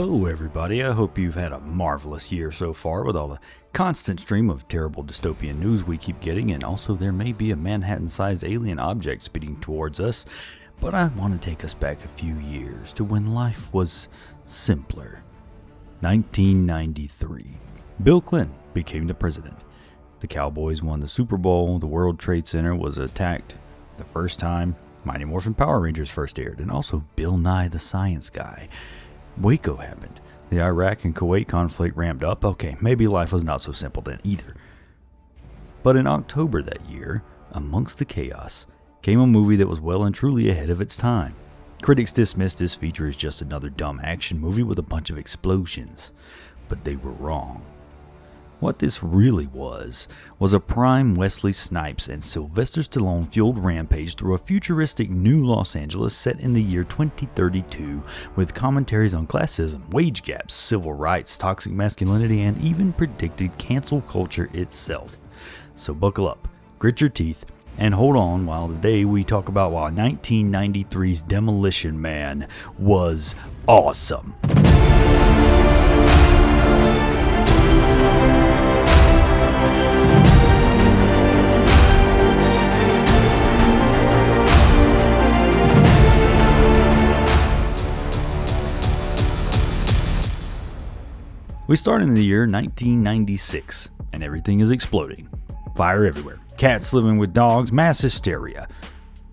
Hello everybody, I hope you've had a marvelous year so far with all the constant stream of terrible dystopian news we keep getting, and also there may be a Manhattan-sized alien object speeding towards us, but I want to take us back a few years to when life was simpler. 1993. Bill Clinton became the president. The Cowboys won the Super Bowl, the World Trade Center was attacked the first time Mighty Morphin Power Rangers first aired, and also Bill Nye the Science Guy. Waco happened. The Iraq and Kuwait conflict ramped up. Okay, maybe life was not so simple then either. But in October that year, amongst the chaos, came a movie that was well and truly ahead of its time. Critics dismissed this feature as just another dumb action movie with a bunch of explosions, but they were wrong. What this really was a prime Wesley Snipes and Sylvester Stallone fueled rampage through a futuristic new Los Angeles set in the year 2032 with commentaries on classism, wage gaps, civil rights, toxic masculinity, and even predicted cancel culture itself. So buckle up, grit your teeth, and hold on while today we talk about why 1993's Demolition Man was awesome. We start in the year 1996, and everything is exploding. Fire everywhere. Cats living with dogs, mass hysteria.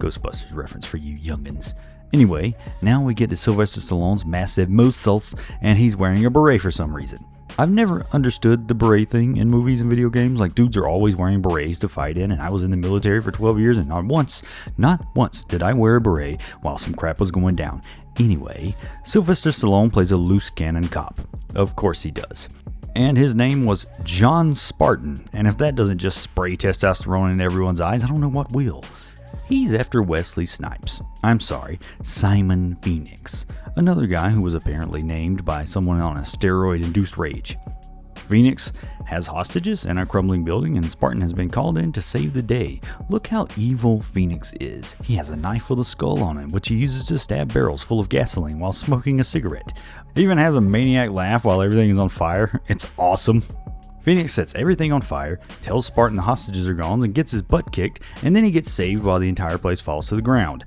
Ghostbusters reference for you youngins. Anyway, now we get to Sylvester Stallone's massive muscles, and he's wearing a beret for some reason. I've never understood the beret thing in movies and video games. Like, dudes are always wearing berets to fight in, and I was in the military for 12 years, and not once did I wear a beret while some crap was going down. Anyway, Sylvester Stallone plays a loose cannon cop. Of course he does. And his name was John Spartan, and if that doesn't just spray testosterone in everyone's eyes, I don't know what will. He's after Wesley Snipes. I'm sorry, Simon Phoenix. Another guy who was apparently named by someone on a steroid-induced rage. Phoenix has hostages in a crumbling building, and Spartan has been called in to save the day. Look how evil Phoenix is. He has a knife with a skull on it, which he uses to stab barrels full of gasoline while smoking a cigarette. He even has a maniac laugh while everything is on fire. It's awesome. Phoenix sets everything on fire, tells Spartan the hostages are gone, and gets his butt kicked, and then he gets saved while the entire place falls to the ground.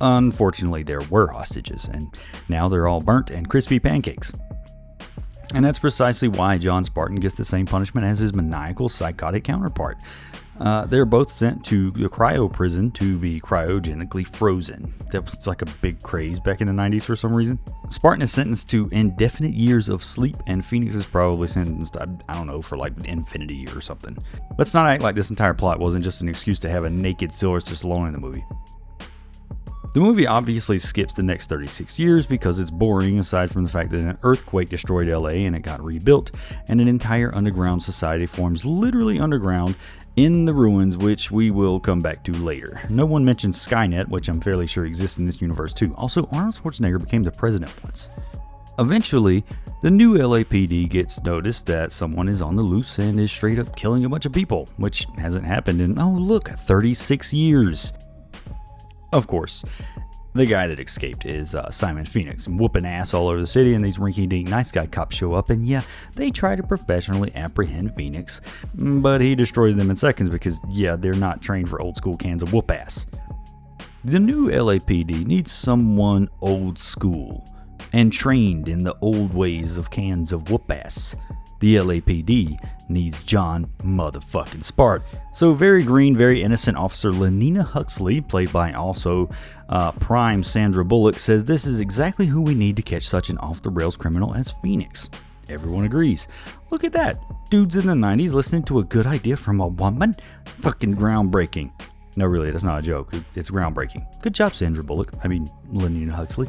Unfortunately, there were hostages, and now they're all burnt and crispy pancakes. And that's precisely why John Spartan gets the same punishment as his maniacal, psychotic counterpart. They're both sent to the cryo prison to be cryogenically frozen. That was like a big craze back in the 90s for some reason. Spartan is sentenced to indefinite years of sleep, and Phoenix is probably sentenced, I don't know, for like infinity or something. Let's not act like this entire plot wasn't just an excuse to have a naked Sylvester Stallone in the movie. The movie obviously skips the next 36 years because it's boring, aside from the fact that an earthquake destroyed LA and it got rebuilt, and an entire underground society forms literally underground in the ruins, which we will come back to later. No one mentions Skynet, which I'm fairly sure exists in this universe too. Also, Arnold Schwarzenegger became the president once. Eventually, the new LAPD gets noticed that someone is on the loose and is straight up killing a bunch of people, which hasn't happened in, 36 years. Of course, the guy that escaped is Simon Phoenix, whooping ass all over the city, and these rinky-dink nice guy cops show up, and yeah, they try to professionally apprehend Phoenix, but he destroys them in seconds because, yeah, they're not trained for old school cans of whoop ass. The new LAPD needs someone old school and trained in the old ways of cans of whoop ass. The LAPD needs John motherfucking Spartan. So very green, very innocent officer Lenina Huxley, played by also prime Sandra Bullock, says this is exactly who we need to catch such an off-the-rails criminal as Phoenix. Everyone agrees. Look at that. Dudes in the 90s listening to a good idea from a woman? Fucking groundbreaking. No, really, that's not a joke. It's groundbreaking. Good job, Sandra Bullock. Lenina Huxley.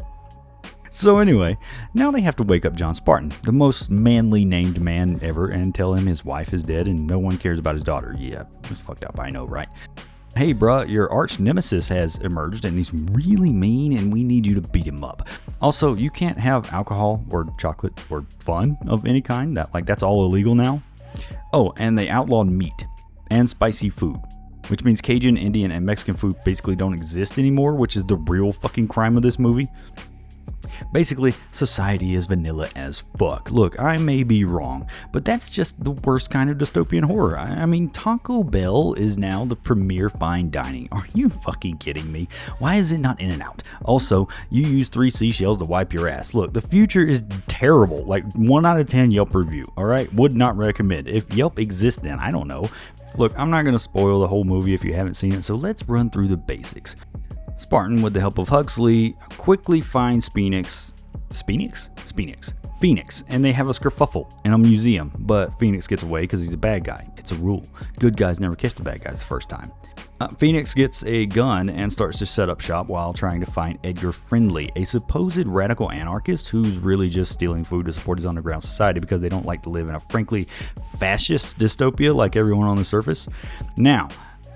So anyway, now they have to wake up John Spartan, the most manly named man ever, and tell him his wife is dead and no one cares about his daughter. Yeah, it's fucked up, I know, right? Hey bruh, your arch nemesis has emerged and he's really mean and we need you to beat him up. Also, you can't have alcohol or chocolate or fun of any kind. That's all illegal now. Oh, and they outlawed meat and spicy food, which means Cajun, Indian, and Mexican food basically don't exist anymore, which is the real fucking crime of this movie. Basically, society is vanilla as fuck. Look, I may be wrong, but that's just the worst kind of dystopian horror. I mean, Taco Bell is now the premier fine dining. Are you fucking kidding me? Why is it not In-N-Out? Also, you use 3 seashells to wipe your ass. Look, the future is terrible. Like 1 out of 10 Yelp review, alright? Would not recommend. If Yelp exists then, I don't know. Look, I'm not going to spoil the whole movie if you haven't seen it, so let's run through the basics. Spartan, with the help of Huxley, quickly finds Phoenix, and they have a skerfuffle in a museum, but Phoenix gets away because he's a bad guy. It's a rule. Good guys never catch the bad guys the first time. Phoenix gets a gun and starts to set up shop while trying to find Edgar Friendly, a supposed radical anarchist who's really just stealing food to support his underground society because they don't like to live in a frankly fascist dystopia like everyone on the surface. Now,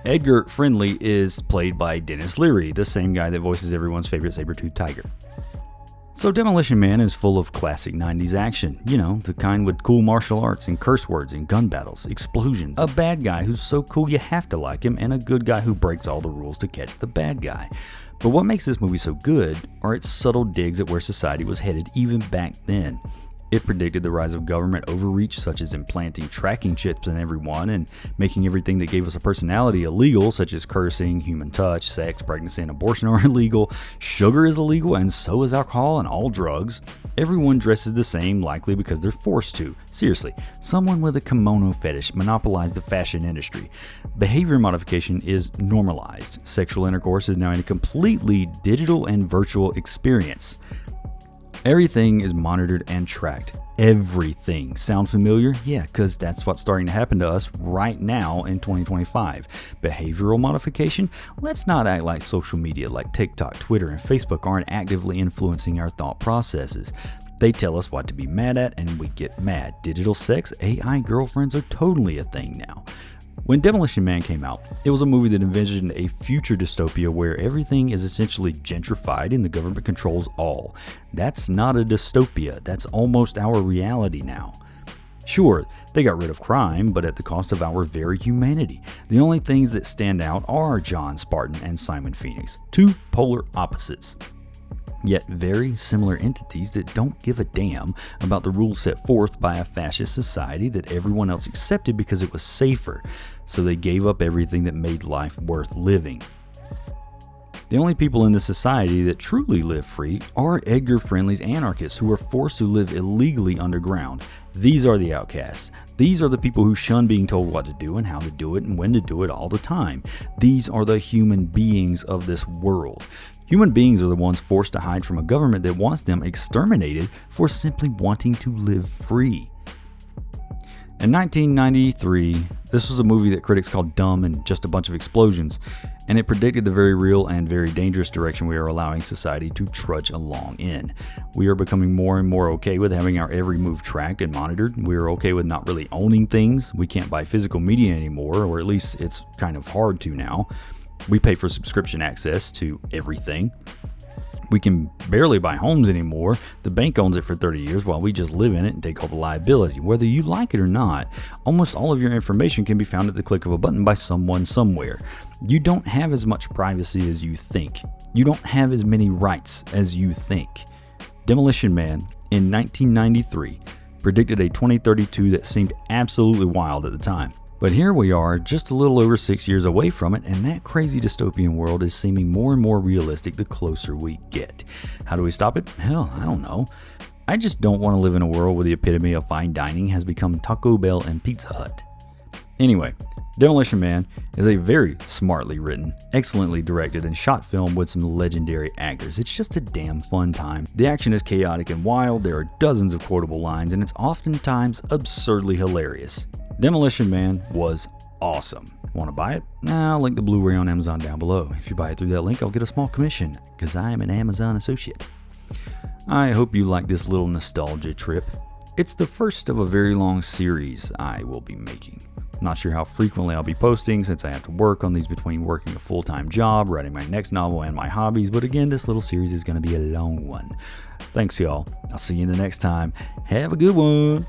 Edgar Friendly is played by Dennis Leary, the same guy that voices everyone's favorite saber-toothed tiger. So Demolition Man is full of classic 90s action, you know, the kind with cool martial arts and curse words and gun battles, explosions, a bad guy who's so cool you have to like him, and a good guy who breaks all the rules to catch the bad guy. But what makes this movie so good are its subtle digs at where society was headed even back then. It predicted the rise of government overreach, such as implanting tracking chips in everyone and making everything that gave us a personality illegal, such as cursing, human touch, sex, pregnancy, and abortion are illegal. Sugar is illegal, and so is alcohol and all drugs. Everyone dresses the same, likely because they're forced to. Seriously, someone with a kimono fetish monopolized the fashion industry. Behavior modification is normalized. Sexual intercourse is now a completely digital and virtual experience. Everything is monitored and tracked. Everything. Sound familiar? Yeah, because that's what's starting to happen to us right now in 2025. Behavioral modification? Let's not act like social media like TikTok, Twitter, and Facebook aren't actively influencing our thought processes. They tell us what to be mad at, and we get mad. Digital sex, AI girlfriends are totally a thing now. When Demolition Man came out, it was a movie that envisioned a future dystopia where everything is essentially gentrified and the government controls all. That's not a dystopia, that's almost our reality now. Sure, they got rid of crime, but at the cost of our very humanity. The only things that stand out are John Spartan and Simon Phoenix, 2 polar opposites. Yet very similar entities that don't give a damn about the rules set forth by a fascist society that everyone else accepted because it was safer, so they gave up everything that made life worth living. The only people in this society that truly live free are Edgar Friendly's anarchists who are forced to live illegally underground. These are the outcasts. These are the people who shun being told what to do and how to do it and when to do it all the time. These are the human beings of this world. Human beings are the ones forced to hide from a government that wants them exterminated for simply wanting to live free. In 1993, this was a movie that critics called dumb and just a bunch of explosions, and it predicted the very real and very dangerous direction we are allowing society to trudge along in. We are becoming more and more okay with having our every move tracked and monitored. We are okay with not really owning things. We can't buy physical media anymore, or at least it's kind of hard to now. We pay for subscription access to everything. We can barely buy homes anymore. The bank owns it for 30 years while we just live in it and take all the liability. Whether you like it or not, almost all of your information can be found at the click of a button by someone somewhere. You don't have as much privacy as you think. You don't have as many rights as you think. Demolition Man, in 1993, predicted a 2032 that seemed absolutely wild at the time. But here we are, just a little over 6 years away from it, and that crazy dystopian world is seeming more and more realistic the closer we get. How do we stop it? Hell, I don't know. I just don't want to live in a world where the epitome of fine dining has become Taco Bell and Pizza Hut. Anyway, Demolition Man is a very smartly written, excellently directed, and shot film with some legendary actors. It's just a damn fun time. The action is chaotic and wild, there are dozens of quotable lines, and it's oftentimes absurdly hilarious. Demolition Man was awesome. Want to buy it? I'll link the Blu-ray on Amazon down below. If you buy it through that link, I'll get a small commission, because I am an Amazon associate. I hope you like this little nostalgia trip. It's the first of a very long series I will be making. Not sure how frequently I'll be posting since I have to work on these between working a full-time job, writing my next novel, and my hobbies, but again, this little series is going to be a long one. Thanks, y'all. I'll see you in the next time. Have a good one.